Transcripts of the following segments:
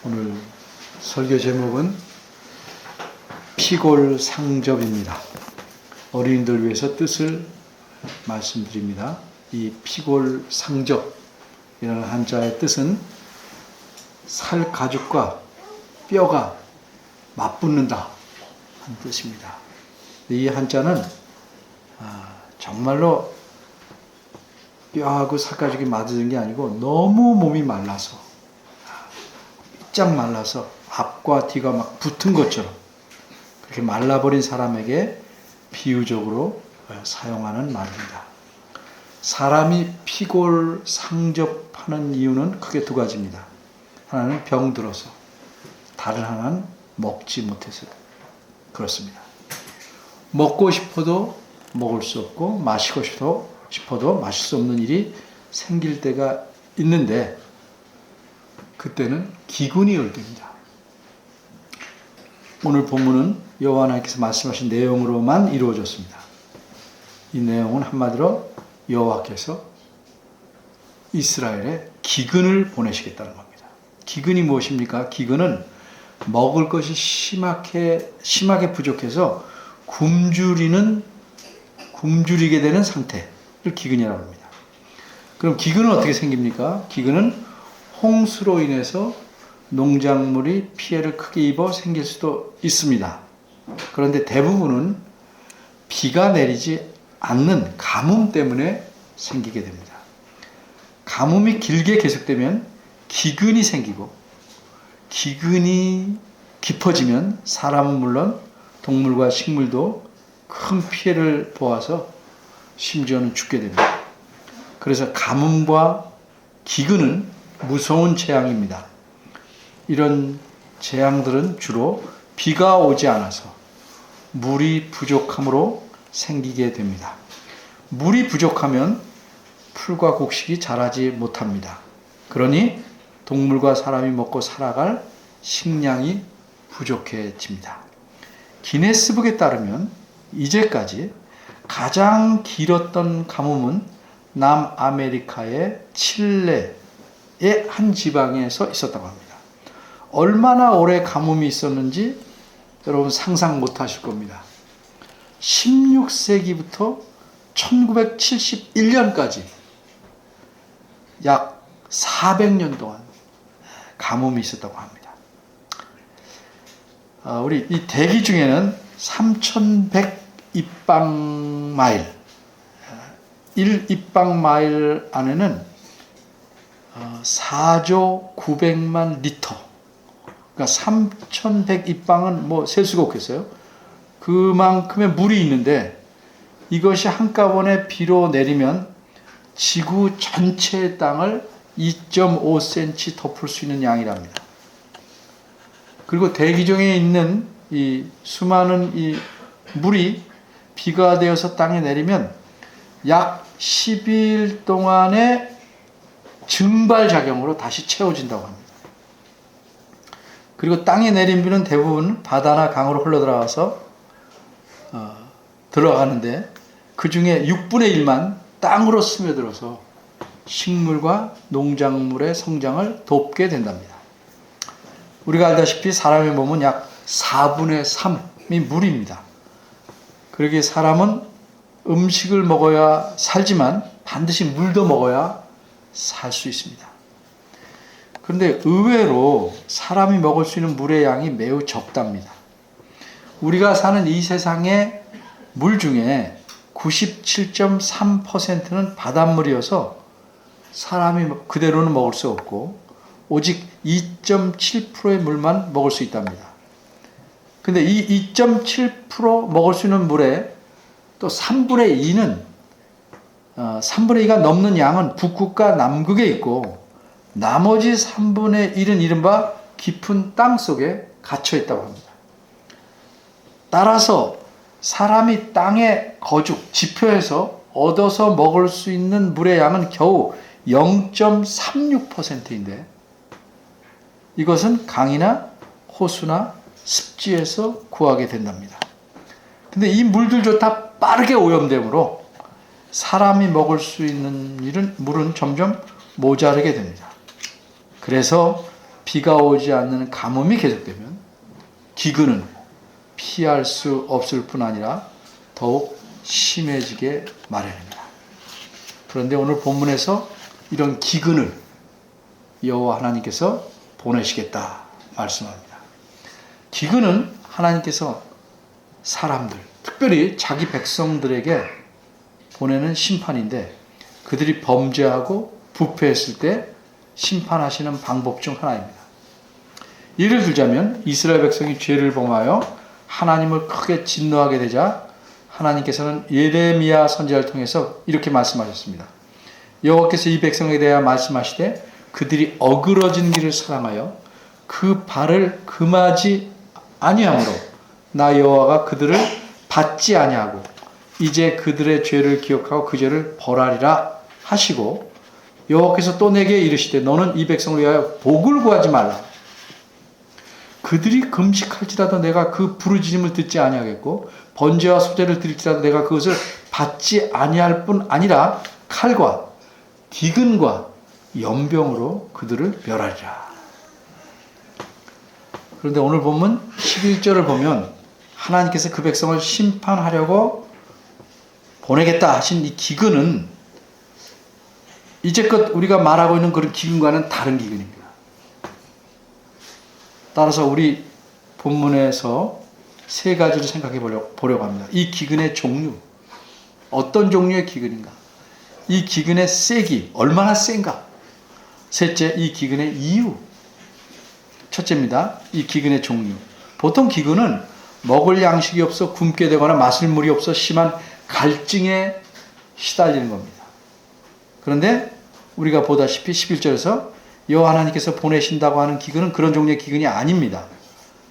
오늘 설교 제목은 피골상접입니다. 어린이들 위해서 뜻을 말씀드립니다. 이 피골상접이라는 한자의 뜻은 살 가죽과 뼈가 맞붙는다 하는 뜻입니다. 이 한자는 정말로 뼈하고 살가죽이 맞은 게 아니고 너무 몸이 말라서 쫙 말라서 앞과 뒤가 막 붙은 것처럼 그렇게 말라버린 사람에게 비유적으로 사용하는 말입니다. 사람이 피골상접하는 이유는 크게 두 가지입니다. 하나는 병들어서, 다른 하나는 먹지 못해서 그렇습니다. 먹고 싶어도 먹을 수 없고 마시고 싶어도 마실 수 없는 일이 생길 때가 있는데 그때는 기근이 올 때입니다. 오늘 본문은 여호와 하나님께서 말씀하신 내용으로만 이루어졌습니다. 이 내용은 한마디로 여호와께서 이스라엘에 기근을 보내시겠다는 겁니다. 기근이 무엇입니까? 기근은 먹을 것이 심하게 부족해서 굶주리게 되는 상태를 기근이라고 합니다. 그럼 기근은 어떻게 생깁니까? 기근은 홍수로 인해서 농작물이 피해를 크게 입어 생길 수도 있습니다. 그런데 대부분은 비가 내리지 않는 가뭄 때문에 생기게 됩니다. 가뭄이 길게 계속되면 기근이 생기고, 기근이 깊어지면 사람은 물론 동물과 식물도 큰 피해를 보아서 심지어는 죽게 됩니다. 그래서 가뭄과 기근은 무서운 재앙입니다. 이런 재앙들은 주로 비가 오지 않아서 물이 부족함으로 생기게 됩니다. 물이 부족하면 풀과 곡식이 자라지 못합니다. 그러니 동물과 사람이 먹고 살아갈 식량이 부족해집니다. 기네스북에 따르면 이제까지 가장 길었던 가뭄은 남아메리카의 칠레의 한 지방에서 있었다고 합니다. 얼마나 오래 가뭄이 있었는지 여러분 상상 못 하실 겁니다. 16세기부터 1971년까지 약 400년 동안 가뭄이 있었다고 합니다. 우리 이 대기 중에는 3100입방마일, 1입방마일 안에는 4조 900만 리터, 그러니까 3100입방은 뭐 셀 수가 없겠어요. 그만큼의 물이 있는데 이것이 한꺼번에 비로 내리면 지구 전체의 땅을 2.5cm 덮을 수 있는 양이랍니다. 그리고 대기 중에 있는 이 수많은 이 물이 비가 되어서 땅에 내리면 약 10일 동안의 증발작용으로 다시 채워진다고 합니다. 그리고 땅에 내린 비는 대부분 바다나 강으로 흘러들어가서 들어가는데 그 중에 6분의 1만 땅으로 스며들어서 식물과 농작물의 성장을 돕게 된답니다. 우리가 알다시피 사람의 몸은 약 4분의 3이 물입니다. 그러기에 사람은 음식을 먹어야 살지만 반드시 물도 먹어야 살 수 있습니다. 그런데 의외로 사람이 먹을 수 있는 물의 양이 매우 적답니다. 우리가 사는 이 세상의 물 중에 97.3%는 바닷물이어서 사람이 그대로는 먹을 수 없고 오직 2.7%의 물만 먹을 수 있답니다. 근데 이 2.7% 먹을 수 있는 물에 또 3분의 2가 넘는 양은 북극과 남극에 있고 나머지 3분의 1은 이른바 깊은 땅 속에 갇혀 있다고 합니다. 따라서 사람이 땅의 거죽, 지표에서 얻어서 먹을 수 있는 물의 양은 겨우 0.36%인데 이것은 강이나 호수나 습지에서 구하게 된답니다. 근데 이 물들조차 빠르게 오염되므로 사람이 먹을 수 있는 물은 점점 모자르게 됩니다. 그래서 비가 오지 않는 가뭄이 계속되면 기근은 피할 수 없을 뿐 아니라 더욱 심해지게 마련입니다. 그런데 오늘 본문에서 이런 기근을 여호와 하나님께서 보내시겠다 말씀합니다. 기근은 하나님께서 사람들, 특별히 자기 백성들에게 보내는 심판인데 그들이 범죄하고 부패했을 때 심판하시는 방법 중 하나입니다. 예를 들자면 이스라엘 백성이 죄를 범하여 하나님을 크게 진노하게 되자 하나님께서는 예레미야 선지자를 통해서 이렇게 말씀하셨습니다. 여호와께서 이 백성에 대하여 말씀하시되 그들이 어그러진 길을 사랑하여 그 발을 금하지 아니하므로 나 여호와가 그들을 받지 아니하고 이제 그들의 죄를 기억하고 그 죄를 벌하리라 하시고 여호와께서 또 내게 이르시되 너는 이 백성을 위하여 복을 구하지 말라. 그들이 금식할지라도 내가 그 부르짖음을 듣지 아니하겠고 번제와 소제를 드릴지라도 내가 그것을 받지 아니할 뿐 아니라 칼과 기근과 연병으로 그들을 멸하리라. 그런데 오늘 본문 11절을 보면 하나님께서 그 백성을 심판하려고 보내겠다 하신 이 기근은 이제껏 우리가 말하고 있는 그런 기근과는 다른 기근입니다. 따라서 우리 본문에서 세 가지를 생각해 보려고 합니다. 이 기근의 종류, 어떤 종류의 기근인가? 이 기근의 세기, 얼마나 센가? 셋째, 이 기근의 이유. 첫째입니다. 이 기근의 종류. 보통 기근은 먹을 양식이 없어 굶게 되거나 마실 물이 없어 심한 갈증에 시달리는 겁니다. 그런데 우리가 보다시피 11절에서 여호와 하나님께서 보내신다고 하는 기근은 그런 종류의 기근이 아닙니다.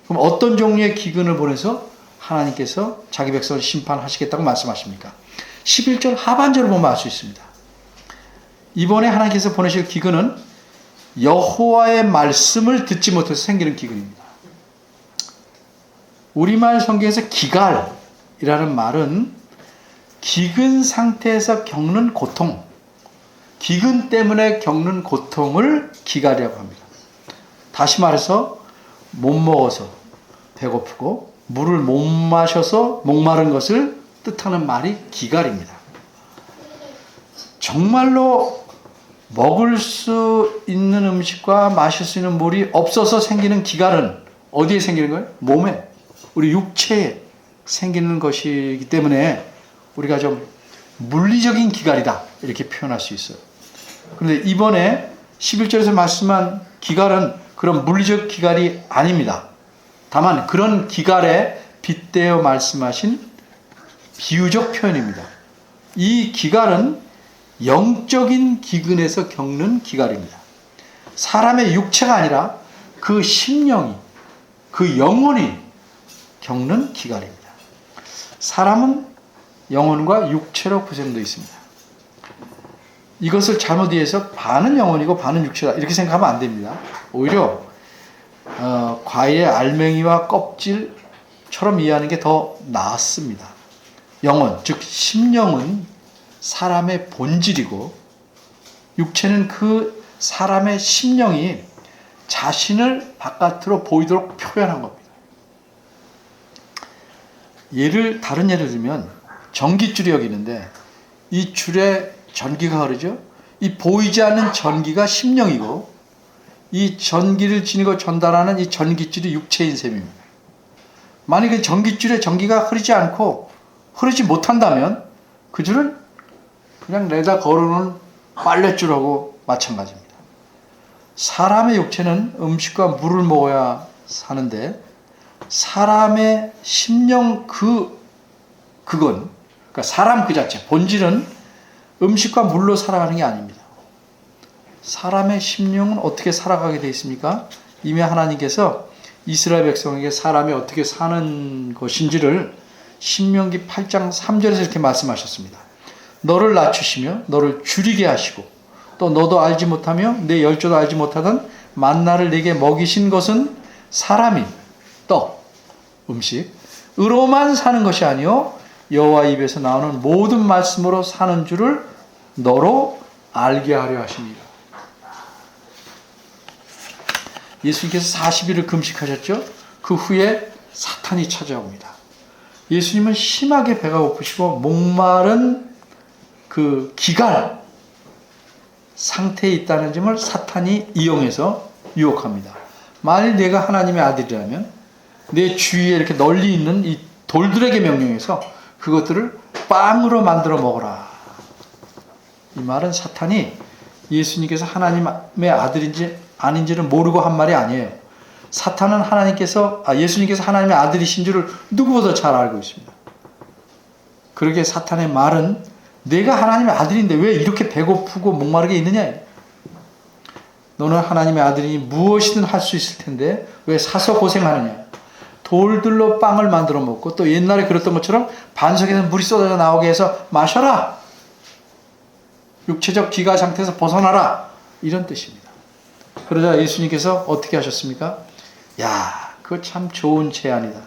그럼 어떤 종류의 기근을 보내서 하나님께서 자기 백성을 심판하시겠다고 말씀하십니까? 11절 하반절을 보면 알 수 있습니다. 이번에 하나님께서 보내실 기근은 여호와의 말씀을 듣지 못해서 생기는 기근입니다. 우리말 성경에서 기갈이라는 말은 기근 상태에서 겪는 고통, 기근 때문에 겪는 고통을 기갈이라고 합니다. 다시 말해서 못 먹어서 배고프고 물을 못 마셔서 목마른 것을 뜻하는 말이 기갈입니다. 정말로 먹을 수 있는 음식과 마실 수 있는 물이 없어서 생기는 기갈은 어디에 생기는 거예요? 몸에, 우리 육체에 생기는 것이기 때문에 우리가 좀 물리적인 기갈이다 이렇게 표현할 수 있어요. 그런데 이번에 11절에서 말씀한 기갈은 그런 물리적 기갈이 아닙니다. 다만 그런 기갈에 빗대어 말씀하신 비유적 표현입니다. 이 기갈은 영적인 기근에서 겪는 기갈입니다. 사람의 육체가 아니라 그 심령이, 그 영혼이 겪는 기갈입니다. 사람은 영혼과 육체로 구성되어 있습니다. 이것을 잘못 이해해서 반은 영혼이고 반은 육체다 이렇게 생각하면 안 됩니다. 오히려 과일의 알맹이와 껍질처럼 이해하는 게 더 낫습니다. 영혼, 즉 심령은 사람의 본질이고 육체는 그 사람의 심령이 자신을 바깥으로 보이도록 표현한 겁니다. 다른 예를 들면 전깃줄이 여기 있는데 이 줄에 전기가 흐르죠. 이 보이지 않는 전기가 심령이고 이 전기를 지니고 전달하는 이 전깃줄이 육체인 셈입니다. 만약에 전깃줄에 전기가 흐르지 않고 흐르지 못한다면 그 줄은 그냥 내다 걸어놓은 빨랫줄하고 마찬가지입니다. 사람의 육체는 음식과 물을 먹어야 사는데 사람의 심령 그건 그러니까 사람 그 자체 본질은 음식과 물로 살아가는 게 아닙니다. 사람의 심령은 어떻게 살아가게 되어 있습니까? 이미 하나님께서 이스라엘 백성에게 사람이 어떻게 사는 것인지를 신명기 8장 3절에서 이렇게 말씀하셨습니다. 너를 낮추시며 너를 줄이게 하시고 또 너도 알지 못하며 내 열조도 알지 못하던 만나를 내게 먹이신 것은 사람이 떡, 음식으로만 사는 것이 아니요 여호와 입에서 나오는 모든 말씀으로 사는 줄을 너로 알게 하려 하십니다. 예수님께서 40일을 금식하셨죠? 그 후에 사탄이 찾아옵니다. 예수님은 심하게 배가 고프시고 목마른 그 기갈 상태에 있다는 점을 사탄이 이용해서 유혹합니다. 만일 내가 하나님의 아들이라면 내 주위에 이렇게 널리 있는 이 돌들에게 명령해서 그것들을 빵으로 만들어 먹어라. 이 말은 사탄이 예수님께서 하나님의 아들인지 아닌지를 모르고 한 말이 아니에요. 사탄은 예수님께서 하나님의 아들이신 줄을 누구보다 잘 알고 있습니다. 그러기에 사탄의 말은 내가 하나님의 아들인데 왜 이렇게 배고프고 목마르게 있느냐? 너는 하나님의 아들이니 무엇이든 할 수 있을 텐데 왜 사서 고생하느냐? 돌들로 빵을 만들어 먹고 또 옛날에 그랬던 것처럼 반석에서 물이 쏟아져 나오게 해서 마셔라. 육체적 기가 상태에서 벗어나라. 이런 뜻입니다. 그러자 예수님께서 어떻게 하셨습니까? 야, 그거 참 좋은 제안이다.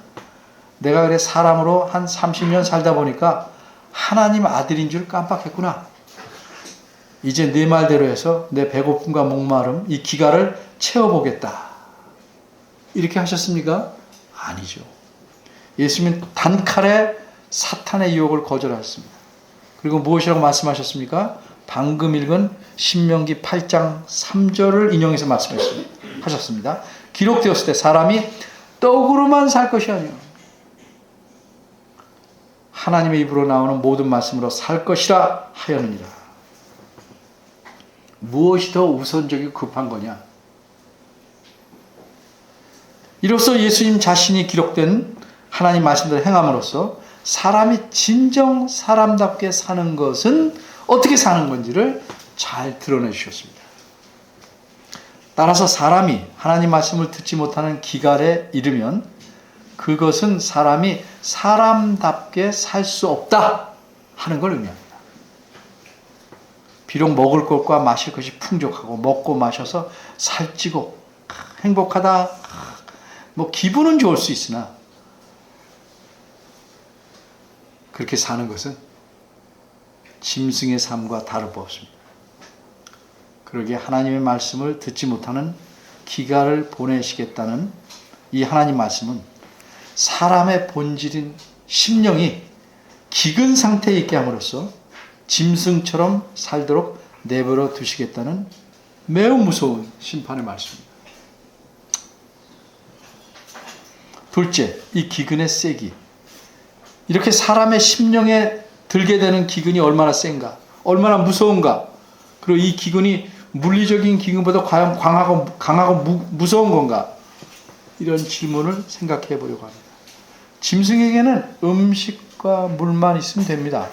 내가 그래 사람으로 한 30년 살다 보니까 하나님 아들인 줄 깜빡했구나. 이제 네 말대로 해서 내 배고픔과 목마름, 이 기가를 채워보겠다. 이렇게 하셨습니까? 아니죠. 예수님은 단칼에 사탄의 유혹을 거절하셨습니다. 그리고 무엇이라고 말씀하셨습니까? 방금 읽은 신명기 8장 3절을 인용해서 말씀하셨습니다. 기록되었을 때 사람이 떡으로만 살 것이 아니요 하나님의 입으로 나오는 모든 말씀으로 살 것이라 하였느니라. 무엇이 더 우선적이고 급한 거냐? 이로써 예수님 자신이 기록된 하나님 말씀대로 행함으로써 사람이 진정 사람답게 사는 것은 어떻게 사는 건지를 잘 드러내 주셨습니다. 따라서 사람이 하나님 말씀을 듣지 못하는 기갈에 이르면 그것은 사람이 사람답게 살 수 없다 하는 걸 의미합니다. 비록 먹을 것과 마실 것이 풍족하고 먹고 마셔서 살찌고 행복하다, 뭐 기분은 좋을 수 있으나 그렇게 사는 것은 짐승의 삶과 다를 바 없습니다. 그러기에 하나님의 말씀을 듣지 못하는 기갈을 보내시겠다는 이 하나님 말씀은 사람의 본질인 심령이 기근 상태에 있게 함으로써 짐승처럼 살도록 내버려 두시겠다는 매우 무서운 심판의 말씀입니다. 둘째, 이 기근의 세기. 이렇게 사람의 심령에 들게 되는 기근이 얼마나 센가, 얼마나 무서운가, 그리고 이 기근이 물리적인 기근보다 과연 강하고 무서운 건가, 이런 질문을 생각해 보려고 합니다. 짐승에게는 음식과 물만 있으면 됩니다.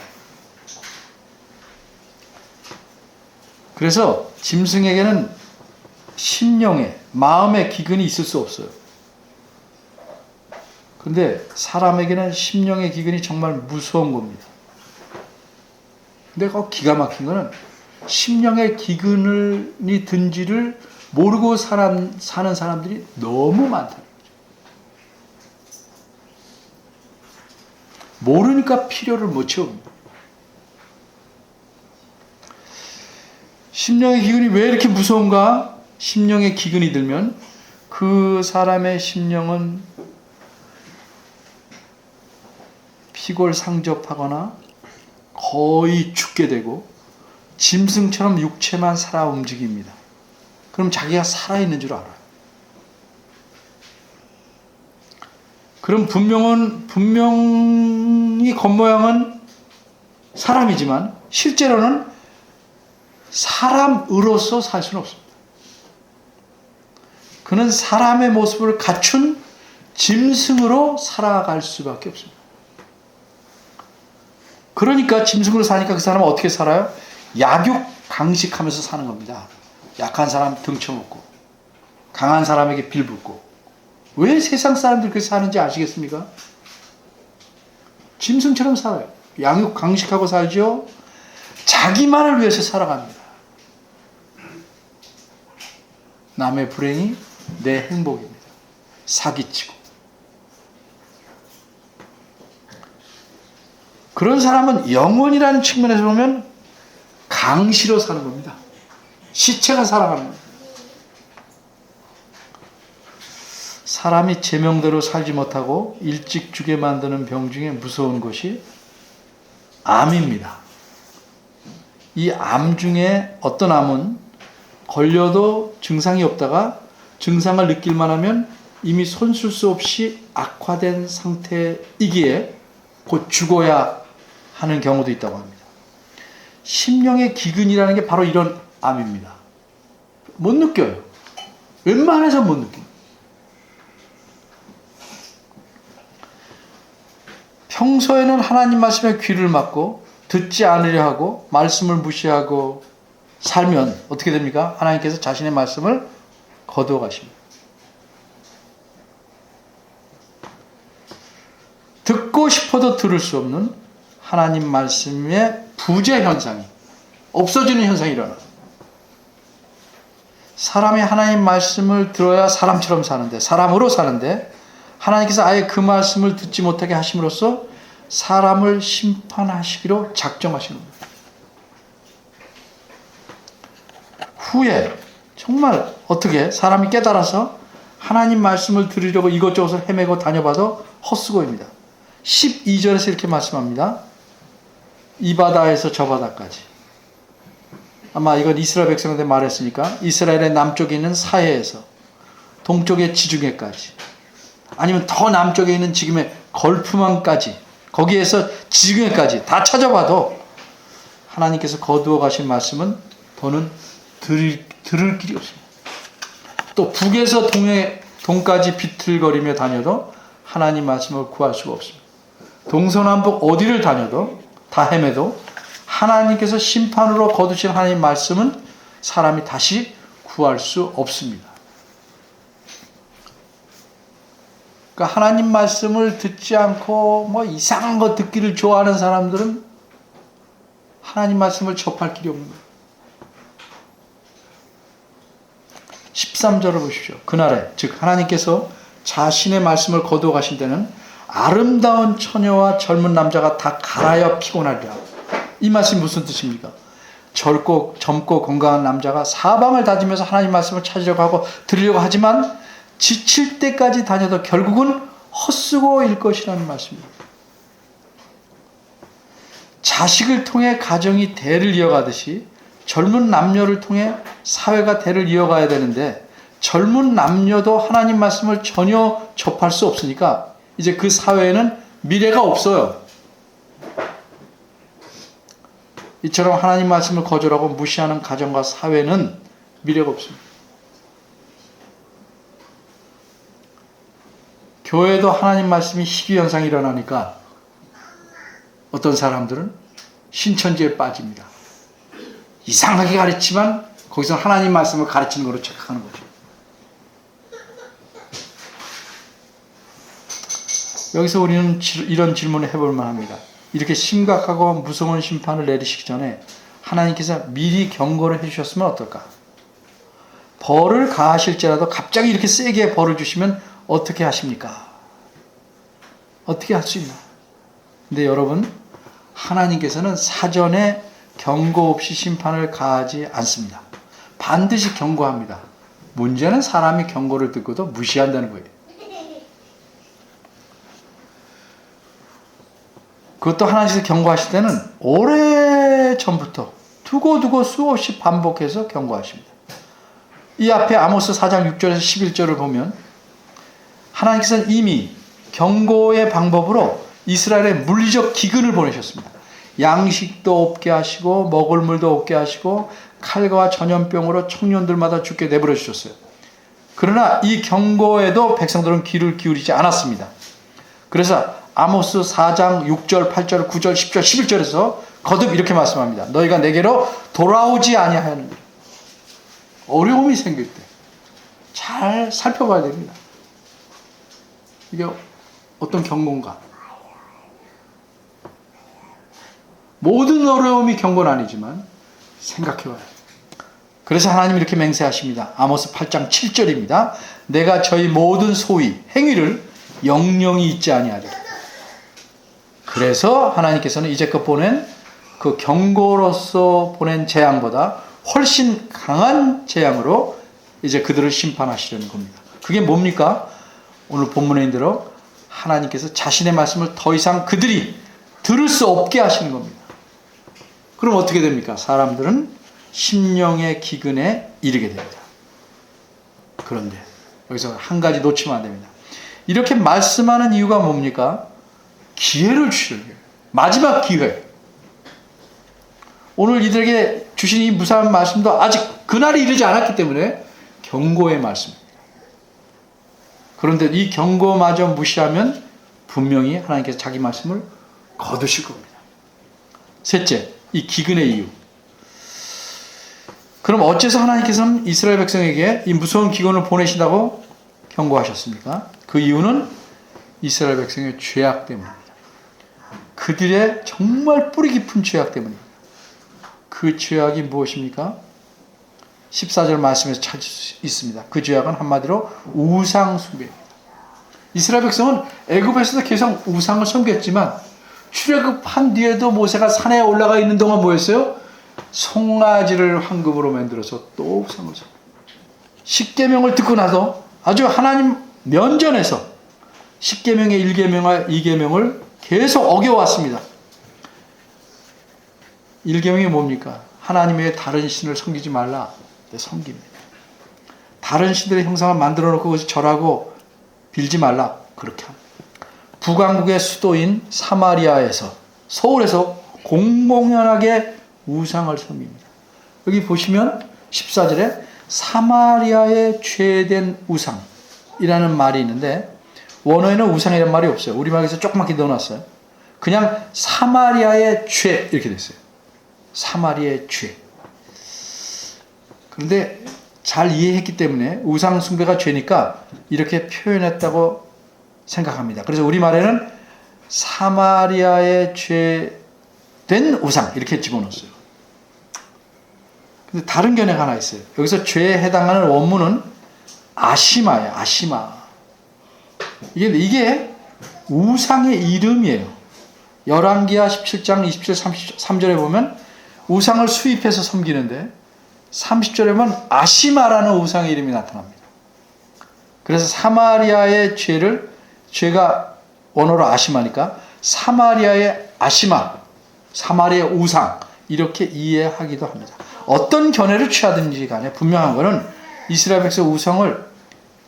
그래서 짐승에게는 심령에, 마음의 기근이 있을 수 없어요. 그런데 사람에게는 심령의 기근이 정말 무서운 겁니다. 근데 기가 막힌 거는 심령의 기근이 든지를 모르고 사는 사람들이 너무 많다는 거죠. 모르니까 필요를 못 채웁니다. 심령의 기근이 왜 이렇게 무서운가? 심령의 기근이 들면 그 사람의 심령은 피골상접하거나 거의 죽게 되고 짐승처럼 육체만 살아 움직입니다. 그럼 자기가 살아있는 줄 알아요. 그럼 분명히 겉모양은 사람이지만 실제로는 사람으로서 살 수는 없습니다. 그는 사람의 모습을 갖춘 짐승으로 살아갈 수밖에 없습니다. 그러니까 짐승으로 사니까 그 사람은 어떻게 살아요? 약육 강식하면서 사는 겁니다. 약한 사람 등쳐먹고 강한 사람에게 빌붙고. 왜 세상 사람들이 그렇게 사는지 아시겠습니까? 짐승처럼 살아요. 양육 강식하고 살죠. 자기만을 위해서 살아갑니다. 남의 불행이 내 행복입니다. 사기치고. 그런 사람은 영혼이라는 측면에서 보면 강시로 사는 겁니다. 시체가 살아가는 겁니다. 사람이 제명대로 살지 못하고 일찍 죽게 만드는 병 중에 무서운 것이 암입니다. 이 암 중에 어떤 암은 걸려도 증상이 없다가 증상을 느낄만 하면 이미 손쓸 수 없이 악화된 상태이기에 곧 죽어야 하는 경우도 있다고 합니다. 심령의 기근이라는 게 바로 이런 암입니다. 못 느껴요. 웬만해서 못 느껴요. 평소에는 하나님 말씀에 귀를 막고 듣지 않으려 하고 말씀을 무시하고 살면 어떻게 됩니까? 하나님께서 자신의 말씀을 거두어 가십니다. 듣고 싶어도 들을 수 없는 하나님 말씀의 부재 현상이, 없어지는 현상이 일어나요. 사람이 하나님 말씀을 들어야 사람처럼 사는데, 사람으로 사는데 하나님께서 아예 그 말씀을 듣지 못하게 하심으로써 사람을 심판하시기로 작정하시는 겁니다. 후에 정말 어떻게 사람이 깨달아서 하나님 말씀을 들으려고 이것저것을 헤매고 다녀봐도 헛수고입니다. 12절에서 이렇게 말씀합니다. 이 바다에서 저 바다까지. 아마 이건 이스라엘 백성한테 말했으니까 이스라엘의 남쪽에 있는 사해에서 동쪽의 지중해까지, 아니면 더 남쪽에 있는 지금의 걸프만까지, 거기에서 지중해까지 다 찾아봐도 하나님께서 거두어 가신 말씀은 더는 들을 길이 없습니다. 또 북에서 동까지 비틀거리며 다녀도 하나님 말씀을 구할 수가 없습니다. 동서남북 어디를 다녀도 다 헤매도 하나님께서 심판으로 거두신 하나님 말씀은 사람이 다시 구할 수 없습니다. 그러니까 하나님 말씀을 듣지 않고 뭐 이상한 거 듣기를 좋아하는 사람들은 하나님 말씀을 접할 길이 없는 거예요. 13절을 보십시오. 그날에, 즉 하나님께서 자신의 말씀을 거두어 가신 때는 아름다운 처녀와 젊은 남자가 다 갈아여 피곤하리라. 이 말씀이 무슨 뜻입니까? 젊고 건강한 남자가 사방을 다니면서 하나님 말씀을 찾으려고 하고 들으려고 하지만 지칠 때까지 다녀도 결국은 헛수고일 것이라는 말씀입니다. 자식을 통해 가정이 대를 이어가듯이 젊은 남녀를 통해 사회가 대를 이어가야 되는데 젊은 남녀도 하나님 말씀을 전혀 접할 수 없으니까 이제 그 사회에는 미래가 없어요. 이처럼 하나님 말씀을 거절하고 무시하는 가정과 사회는 미래가 없습니다. 교회도 하나님 말씀이 희귀 현상이 일어나니까 어떤 사람들은 신천지에 빠집니다. 이상하게 가르치지만 거기서 하나님 말씀을 가르치는 거로 착각하는 거죠. 여기서 우리는 이런 질문을 해볼 만합니다. 이렇게 심각하고 무서운 심판을 내리시기 전에 하나님께서 미리 경고를 해주셨으면 어떨까? 벌을 가하실지라도 갑자기 이렇게 세게 벌을 주시면 어떻게 하십니까? 어떻게 할 수 있나? 근데 여러분, 하나님께서는 사전에 경고 없이 심판을 가하지 않습니다. 반드시 경고합니다. 문제는 사람이 경고를 듣고도 무시한다는 거예요. 그것도 하나님께서 경고하실 때는 오래전부터 두고두고 수없이 반복해서 경고하십니다. 이 앞에 아모스 4장 6절에서 11절을 보면 하나님께서는 이미 경고의 방법으로 이스라엘의 물리적 기근을 보내셨습니다. 양식도 없게 하시고 먹을 물도 없게 하시고 칼과 전염병으로 청년들마다 죽게 내버려 주셨어요. 그러나 이 경고에도 백성들은 귀를 기울이지 않았습니다. 그래서 아모스 4장 6절, 8절, 9절, 10절, 11절에서 거듭 이렇게 말씀합니다. 너희가 내게로 돌아오지 아니하였느니라. 어려움이 생길 때 잘 살펴봐야 됩니다. 이게 어떤 경고인가? 모든 어려움이 경고는 아니지만 생각해봐요. 그래서 하나님 이렇게 맹세하십니다. 아모스 8장 7절입니다. 내가 저희 모든 소위, 행위를 영영이 잊지 아니하리라. 그래서 하나님께서는 이제껏 보낸 그 경고로서 보낸 재앙보다 훨씬 강한 재앙으로 이제 그들을 심판하시려는 겁니다. 그게 뭡니까? 오늘 본문에 인대로 하나님께서 자신의 말씀을 더 이상 그들이 들을 수 없게 하시는 겁니다. 그럼 어떻게 됩니까? 사람들은 심령의 기근에 이르게 됩니다. 그런데 여기서 한 가지 놓치면 안 됩니다. 이렇게 말씀하는 이유가 뭡니까? 기회를 주시는 거예요. 마지막 기회. 오늘 이들에게 주신 이 무사한 말씀도 아직 그날이 이르지 않았기 때문에 경고의 말씀입니다. 그런데 이 경고마저 무시하면 분명히 하나님께서 자기 말씀을 거두실 겁니다. 셋째, 이 기근의 이유. 그럼 어째서 하나님께서는 이스라엘 백성에게 이 무서운 기근을 보내신다고 경고하셨습니까? 그 이유는 이스라엘 백성의 죄악 때문입니다. 그들의 정말 뿌리 깊은 죄악 때문입니다. 그 죄악이 무엇입니까? 14절 말씀에서 찾을 수 있습니다. 그 죄악은 한마디로 우상 숭배입니다. 이스라엘 백성은 애굽에서도 계속 우상을 섬겼지만 출애굽한 뒤에도 모세가 산에 올라가 있는 동안 뭐였어요? 송아지를 황금으로 만들어서 또 우상을 섬깁니다. 십계명을 듣고 나서 아주 하나님 면전에서 십계명의 1계명과 2계명을 계속 어겨왔습니다. 1계명이 뭡니까? 하나님의 다른 신을 섬기지 말라. 섬깁니다. 다른 신들의 형상을 만들어 놓고 그것을 절하고 빌지 말라. 그렇게 합니다. 북왕국의 수도인 사마리아에서, 서울에서 공공연하게 우상을 섬깁니다. 여기 보시면 14절에 사마리아의 죄된 우상이라는 말이 있는데 원어에는 우상이라는 말이 없어요. 우리말에서 조그맣게 넣어놨어요. 그냥 사마리아의 죄 이렇게 됐어요. 사마리아의 죄. 그런데 잘 이해했기 때문에 우상 숭배가 죄니까 이렇게 표현했다고 생각합니다. 그래서 우리말에는 사마리아의 죄된 우상 이렇게 집어넣었어요. 근데 다른 견해가 하나 있어요. 여기서 죄에 해당하는 원문은 아시마예요. 아시마. 이게 우상의 이름이에요. 열왕기하 17장 27, 33절에 보면 우상을 수입해서 섬기는데 30절에 보면 아시마라는 우상의 이름이 나타납니다. 그래서 사마리아의 죄가 원어로 아시마니까 사마리아의 아시마, 사마리아의 우상 이렇게 이해하기도 합니다. 어떤 견해를 취하든지 간에 분명한 것은 이스라엘 백성 우상을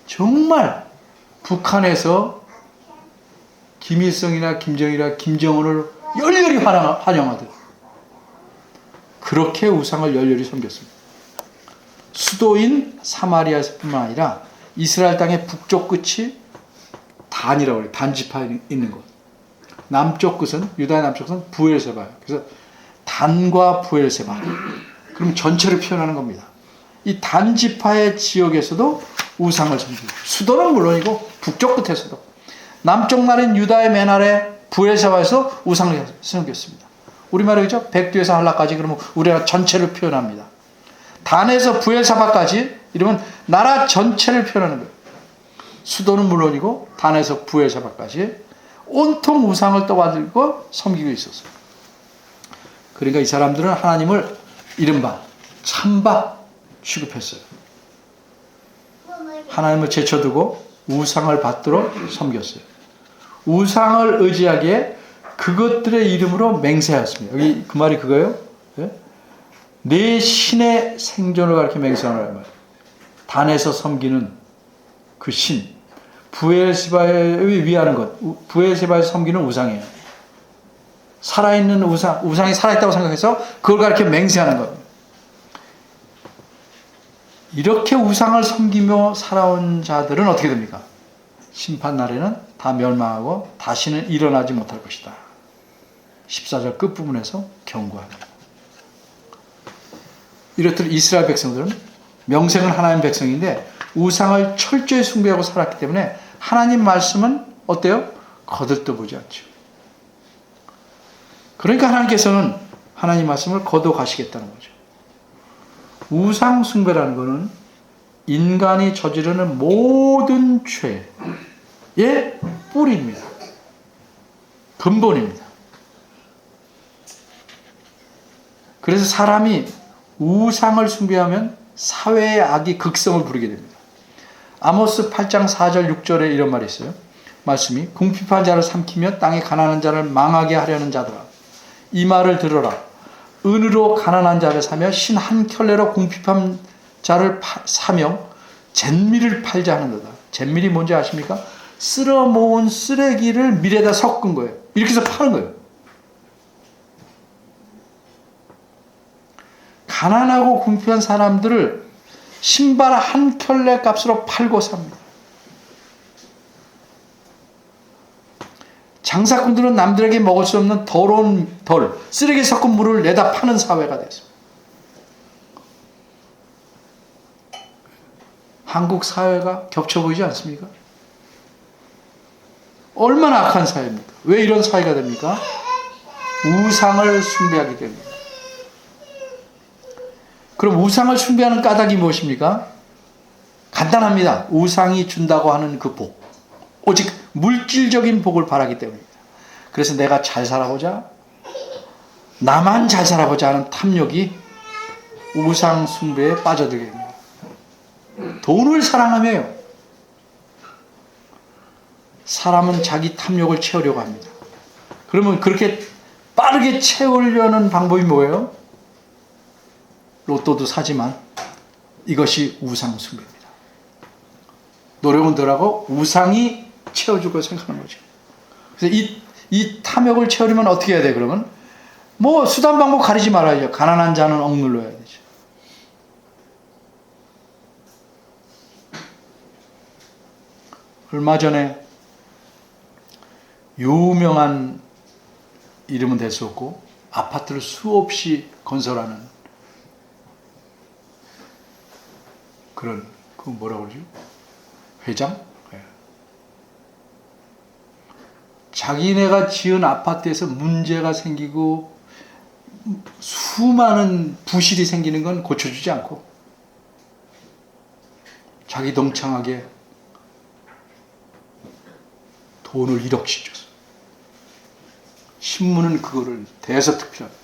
정말 북한에서 김일성이나 김정일이나 김정은을 열렬히 환영하듯 그렇게 우상을 열렬히 섬겼습니다. 수도인 사마리아에서뿐만 아니라 이스라엘 땅의 북쪽 끝이 단이라고 해요. 단지파에 있는 곳. 남쪽 끝은 유다의 남쪽 끝은 부엘세바예요. 그래서 단과 부엘세바. 그럼 전체를 표현하는 겁니다. 이 단지파의 지역에서도 우상을 섬기고 수도는 물론이고 북쪽 끝에서도 남쪽 나라인 유다의 맨 아래 부엘세바에서 우상을 섬겼습니다. 우리말에 그죠? 백두에서 한라까지 그러면 우리나라 전체를 표현합니다. 단에서 부엘세바까지 이러면 나라 전체를 표현하는 거예요. 수도는 물론이고 단에서 부엘세바까지 온통 우상을 떠받들고 섬기고 있었어요. 그러니까 이 사람들은 하나님을 이른바 찬바 취급했어요. 하나님을 제쳐두고 우상을 받들어 섬겼어요. 우상을 의지하기에 그것들의 이름으로 맹세하였습니다. 여기 그 말이 그거예요. 내 신의 생존을 가리켜 맹세하는 말. 단에서 섬기는 그 신. 부엘세바에 위하는 것. 부엘세바에서 섬기는 우상이에요. 살아있는 우상이 살아있다고 생각해서 그걸 가리켜 맹세하는 것. 이렇게 우상을 섬기며 살아온 자들은 어떻게 됩니까? 심판날에는 다 멸망하고 다시는 일어나지 못할 것이다. 14절 끝부분에서 경고합니다. 이렇듯 이스라엘 백성들은 명색은 하나님 백성인데 우상을 철저히 숭배하고 살았기 때문에 하나님 말씀은 어때요? 거들떠보지 않죠. 그러니까 하나님께서는 하나님 말씀을 거둬 가시겠다는 거죠. 우상 숭배라는 것은 인간이 저지르는 모든 죄의 뿌리입니다. 근본입니다. 그래서 사람이 우상을 숭배하면 사회의 악이 극성을 부리게 됩니다. 아모스 8장 4절 6절에 이런 말이 있어요. 말씀이 궁핍한 자를 삼키며 땅에 가난한 자를 망하게 하려는 자들아 이 말을 들어라. 은으로 가난한 자를 사며 신 한 켤레로 궁핍한 자를 사며 잿밀을 팔자 하는도다. 잿밀이 뭔지 아십니까? 쓸어 모은 쓰레기를 밀에다 섞은 거예요. 이렇게 해서 파는 거예요. 가난하고 궁핍한 사람들을 신발 한 켤레 값으로 팔고 삽니다. 장사꾼들은 남들에게 먹을 수 없는 더러운 쓰레기 섞은 물을 내다 파는 사회가 됐습니다. 한국 사회가 겹쳐 보이지 않습니까? 얼마나 악한 사회입니까? 왜 이런 사회가 됩니까? 우상을 숭배하기 때문입니다. 그럼 우상을 숭배하는 까닭이 무엇입니까? 간단합니다. 우상이 준다고 하는 그 복. 오직 물질적인 복을 바라기 때문입니다. 그래서 내가 잘 살아보자, 나만 잘 살아보자 하는 탐욕이 우상 숭배에 빠져들게 됩니다. 돈을 사랑하며요. 사람은 자기 탐욕을 채우려고 합니다. 그러면 그렇게 빠르게 채우려는 방법이 뭐예요? 로또도 사지만 이것이 우상 숭배입니다. 노력은 덜하고 우상이 채워줄 걸 생각하는 거죠. 그래서 이 탐욕을 채우려면 어떻게 해야 돼? 그러면 뭐 수단 방법 가리지 말아야죠. 가난한 자는 억눌러야 되죠. 얼마 전에 유명한 이름은 될 수 없고 아파트를 수없이 건설하는 그런 그 뭐라 그러죠? 회장? 네. 자기네가 지은 아파트에서 문제가 생기고 수많은 부실이 생기는 건 고쳐주지 않고 자기 덩창하게 돈을 1억씩 줬어. 신문은 그거를 대서특필합니다.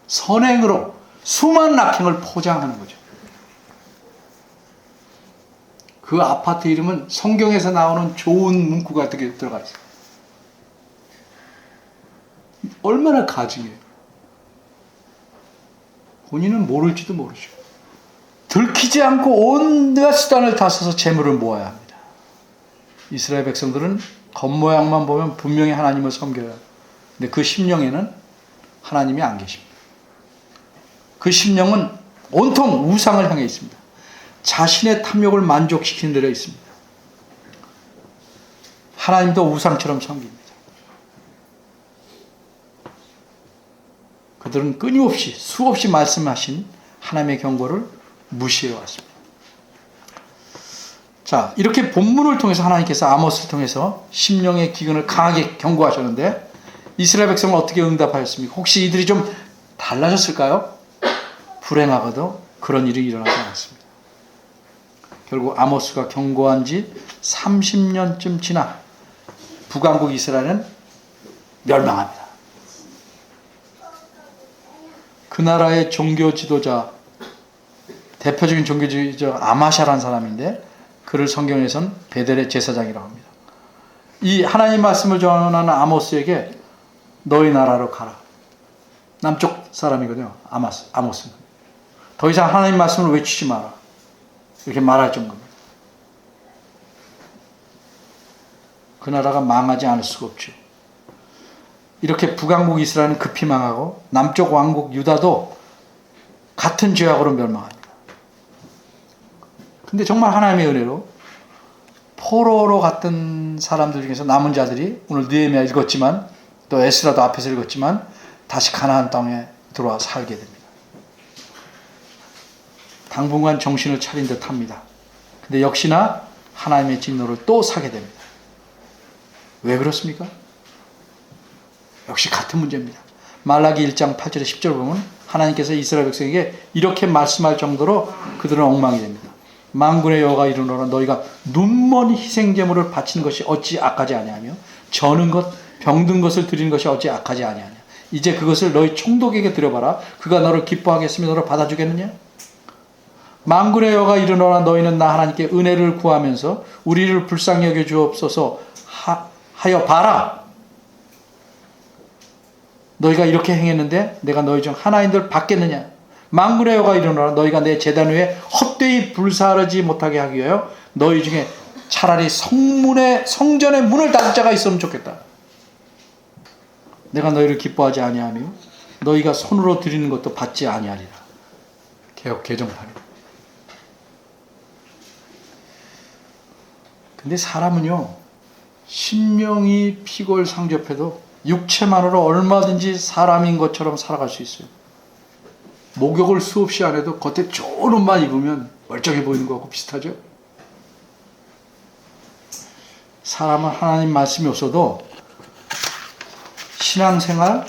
선행으로 수많은 악행을 포장하는 거죠. 그 아파트 이름은 성경에서 나오는 좋은 문구 같은 게 들어가 있어요. 얼마나 가증해요. 본인은 모를지도 모르죠. 들키지 않고 온갖 수단을 다 써서 재물을 모아야 합니다. 이스라엘 백성들은 겉모양만 보면 분명히 하나님을 섬겨요. 근데 그 심령에는 하나님이 안 계십니다. 그 심령은 온통 우상을 향해 있습니다. 자신의 탐욕을 만족시키는 데로 있습니다. 하나님도 우상처럼 섬깁니다. 그들은 끊임없이 수없이 말씀하신 하나님의 경고를 무시해 왔습니다. 자, 이렇게 본문을 통해서 하나님께서 아모스를 통해서 심령의 기근을 강하게 경고하셨는데 이스라엘 백성은 어떻게 응답하였습니까? 혹시 이들이 좀 달라졌을까요? 불행하고도 그런 일이 일어나지 않았습니다. 결국 아모스가 경고한 지 30년쯤 지나 북왕국 이스라엘은 멸망합니다. 그 나라의 종교 지도자, 대표적인 종교 지도자 아마샤라는 사람인데 그를 성경에서는 베델의 제사장이라고 합니다. 이 하나님 말씀을 전하는 아모스에게 너희 나라로 가라. 남쪽 사람이거든요. 아모스는. 더 이상 하나님 말씀을 외치지 마라. 이렇게 말할 정도입니다. 그 나라가 망하지 않을 수가 없죠. 이렇게 북왕국 이스라엘은 급히 망하고 남쪽 왕국 유다도 같은 죄악으로 멸망합니다. 근데 정말 하나님의 은혜로 포로로 갔던 사람들 중에서 남은 자들이 오늘 느헤미야 읽었지만 또 에스라도 앞에서 읽었지만 다시 가나안 땅에 들어와 살게 됩니다. 당분간 정신을 차린 듯 합니다. 근데 역시나 하나님의 진노를 또 사게 됩니다. 왜 그렇습니까? 역시 같은 문제입니다. 말라기 1장 8절에 10절 보면 하나님께서 이스라엘 백성에게 이렇게 말씀할 정도로 그들은 엉망이 됩니다. 만군의 여호와가 이르노라 너희가 눈먼 희생제물을 바치는 것이 어찌 악하지 아니하며 저는 것 병든 것을 드리는 것이 어찌 악하지 아니하냐. 이제 그것을 너희 총독에게 드려봐라. 그가 너를 기뻐하겠으며 너를 받아주겠느냐. 만군의 여호와가 이르노라 너희는 나 하나님께 은혜를 구하면서 우리를 불쌍히 여겨 주옵소서 하여 봐라. 너희가 이렇게 행했는데 내가 너희 중 하나인들 받겠느냐. 만군의 여호와가 이르노라 너희가 내 제단 위에 헛되이 불사르지 못하게 하기 위하여 너희 중에 차라리 성전의 문을 닫을 자가 있으면 좋겠다. 내가 너희를 기뻐하지 아니하며 너희가 손으로 드리는 것도 받지 아니하리라. 개정판입니다. 근데 사람은요, 심령이 피골상접해도 육체만으로 얼마든지 사람인 것처럼 살아갈 수 있어요. 목욕을 수없이 안 해도 겉에 좋은 옷만 입으면 멀쩡해 보이는 것하고 비슷하죠. 사람은 하나님 말씀이 없어도 신앙생활,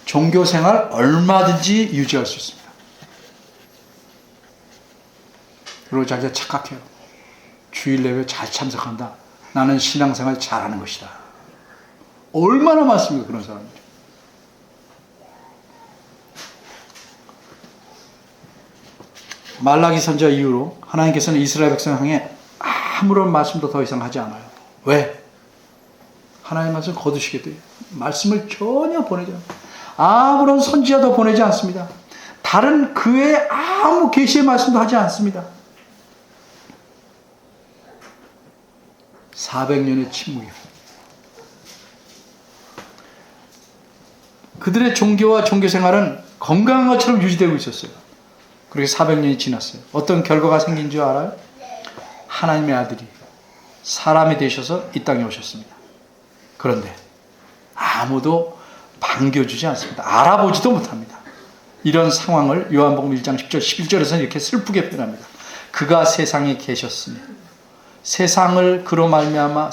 종교생활 얼마든지 유지할 수 있습니다. 그리고 자기가 착각해요. 주일 예배 잘 참석한다. 나는 신앙생활 잘하는 것이다. 얼마나 많습니까, 그런 사람들. 말라기 선지자 이후로 하나님께서는 이스라엘 백성을 향해 아무런 말씀도 더 이상 하지 않아요. 왜? 하나님의 말씀을 거두시게 돼요. 말씀을 전혀 보내지 않아요. 아무런 선지자도 보내지 않습니다. 다른 그 외에 아무 계시의 말씀도 하지 않습니다. 400년의 침묵이에요. 그들의 종교와 종교생활은 건강한 것처럼 유지되고 있었어요. 그렇게 400년이 지났어요. 어떤 결과가 생긴 줄 알아요? 하나님의 아들이 사람이 되셔서 이 땅에 오셨습니다. 그런데 아무도 반겨주지 않습니다. 알아보지도 못합니다. 이런 상황을 요한복음 1장 10절 11절에서는 이렇게 슬프게 표현합니다. 그가 세상에 계셨으며 세상은 그로 말미암아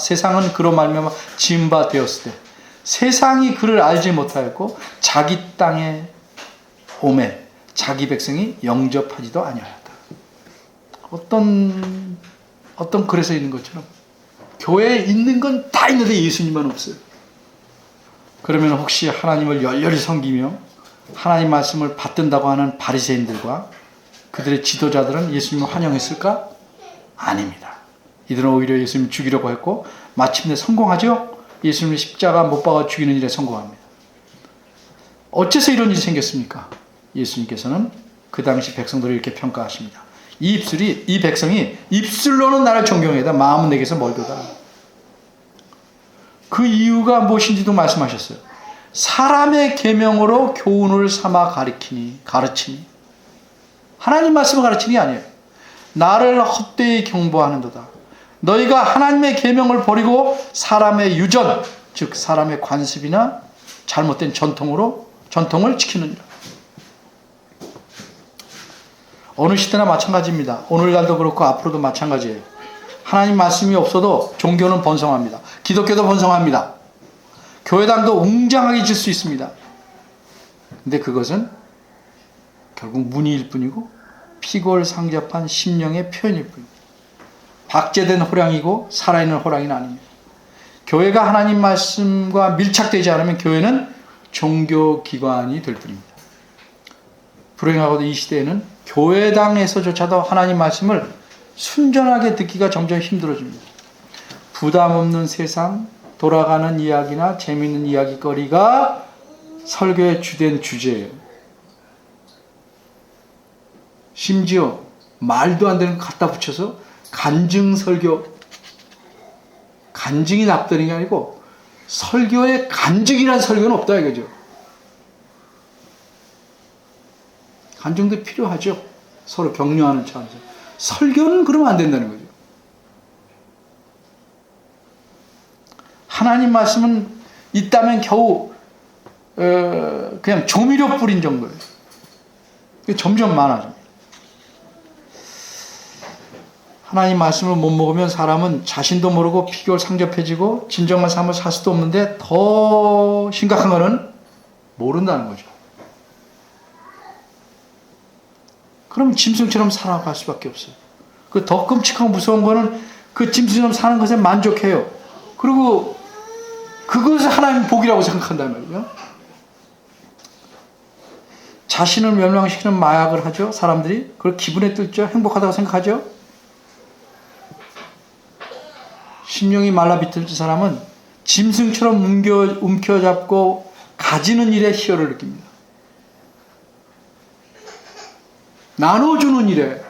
지은 바 되었을 때 세상이 그를 알지 못하였고 자기 땅에 오매 자기 백성이 영접하지도 아니하였다. 어떤 글에서 있는 것처럼 교회에 있는 건 다 있는데 예수님만 없어요. 그러면 혹시 하나님을 열렬히 섬기며 하나님 말씀을 받든다고 하는 바리새인들과 그들의 지도자들은 예수님을 환영했을까? 아닙니다. 이들은 오히려 예수님을 죽이려고 했고 마침내 성공하죠? 예수님을 십자가 못 박아 죽이는 일에 성공합니다. 어째서 이런 일이 생겼습니까? 예수님께서는 그 당시 백성들을 이렇게 평가하십니다. 이 백성이 입술로는 나를 존경하다 마음은 내게서 멀도다. 그 이유가 무엇인지도 말씀하셨어요. 사람의 계명으로 교훈을 삼아 가르치니 하나님 말씀을 가르치는 게 아니에요. 나를 헛되이 경보하는도다. 너희가 하나님의 계명을 버리고 사람의 유전, 즉 사람의 관습이나 잘못된 전통을 지키느니라. 어느 시대나 마찬가지입니다. 오늘날도 그렇고 앞으로도 마찬가지예요. 하나님 말씀이 없어도 종교는 번성합니다. 기독교도 번성합니다. 교회당도 웅장하게 질 수 있습니다. 근데 그것은 결국 문의일 뿐이고 피골상접한 심령의 표현일 뿐입니다. 박제된 호랑이고 살아있는 호랑이는 아닙니다. 교회가 하나님 말씀과 밀착되지 않으면 교회는 종교기관이 될 뿐입니다. 불행하고도 이 시대에는 교회당에서조차도 하나님 말씀을 순전하게 듣기가 점점 힘들어집니다. 부담 없는 세상, 돌아가는 이야기나 재미있는 이야기거리가 설교의 주된 주제예요. 심지어 말도 안 되는 거 갖다 붙여서 간증 설교, 간증이 납득이 아니고 설교에 간증이라는 설교는 없다 이거죠. 간증도 필요하죠. 서로 격려하는 차원에서. 설교는 그러면 안 된다는 거죠. 하나님 말씀은 있다면 겨우 그냥 조미료 뿌린 정도예요. 점점 많아집니다. 하나님 말씀을 못 먹으면 사람은 자신도 모르고 피골상접해지고 진정한 삶을 살 수도 없는데 더 심각한 거는 모른다는 거죠. 그럼 짐승처럼 살아갈 수밖에 없어요. 그 더 끔찍하고 무서운 거는 그 짐승처럼 사는 것에 만족해요. 그리고 그것을 하나님 복이라고 생각한단 말이에요. 자신을 멸망시키는 마약을 하죠. 사람들이 그걸 기분에 뜰죠. 행복하다고 생각하죠. 심령이 말라 비틀진 사람은 짐승처럼 움켜잡고 가지는 일에 희열을 느낍니다. 나눠주는 일에,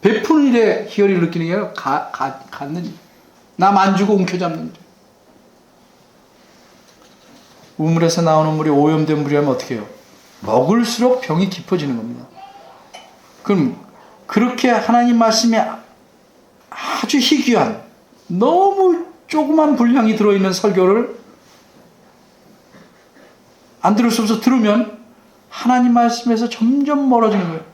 베푸는 일에 희열을 느끼는 게 아니라 갖는 일. 남 안 주고 움켜잡는 일. 우물에서 나오는 물이 오염된 물이라면 어떻게 해요? 먹을수록 병이 깊어지는 겁니다. 그럼 그렇게 하나님 말씀에 아주 희귀한, 너무 조그만 분량이 들어있는 설교를 안 들을 수 없어서 들으면 하나님 말씀에서 점점 멀어지는 거예요.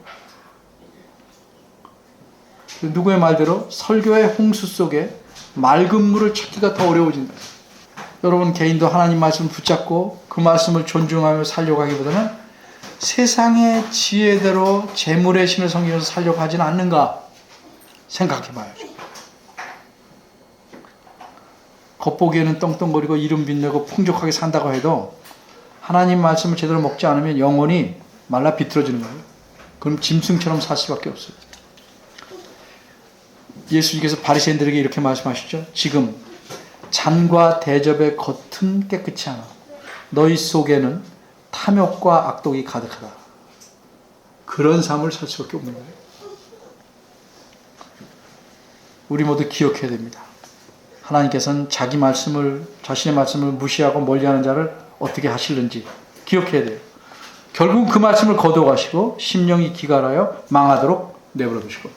누구의 말대로 설교의 홍수 속에 맑은 물을 찾기가 더 어려워진다. 여러분 개인도 하나님 말씀을 붙잡고 그 말씀을 존중하며 살려고 하기보다는 세상의 지혜대로 재물의 신을 섬기면서 살려고 하지는 않는가 생각해 봐야죠. 겉보기에는 떵떵거리고 이름 빛내고 풍족하게 산다고 해도 하나님 말씀을 제대로 먹지 않으면 영혼이 말라 비틀어지는 거예요. 그럼 짐승처럼 살 수밖에 없어요. 예수님께서 바리새인들에게 이렇게 말씀하시죠. 지금 잔과 대접의 겉은 깨끗이 하나 너희 속에는 탐욕과 악독이 가득하다. 그런 삶을 살 수밖에 없는 거예요. 우리 모두 기억해야 됩니다. 하나님께서는 자신의 말씀을 무시하고 멀리하는 자를 어떻게 하실는지 기억해야 돼요. 결국 그 말씀을 거둬가시고 심령이 기갈하여 망하도록 내버려 두시고,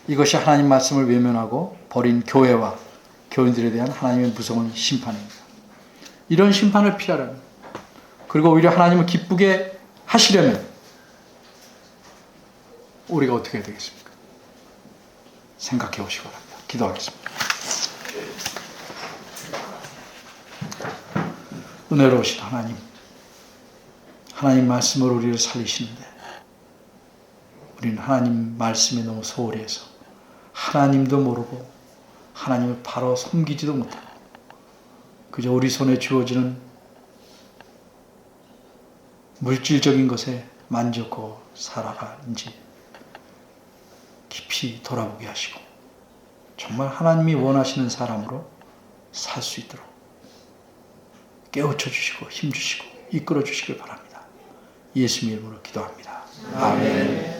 이것이 하나님 말씀을 외면하고 버린 교회와 교인들에 대한 하나님의 무서운 심판입니다. 이런 심판을 피하려면, 그리고 오히려 하나님을 기쁘게 하시려면 우리가 어떻게 해야 되겠습니까? 생각해 보시기 바랍니다. 기도하겠습니다. 은혜로우신 하나님 말씀으로 우리를 살리시는데 우리는 하나님 말씀에 너무 소홀히 해서 하나님도 모르고 하나님을 바로 섬기지도 못하고 그저 우리 손에 주어지는 물질적인 것에 만족하고 살아가는지 깊이 돌아보게 하시고 정말 하나님이 원하시는 사람으로 살 수 있도록 깨우쳐 주시고 힘 주시고 이끌어 주시길 바랍니다. 예수님의 이름으로 기도합니다. 아멘.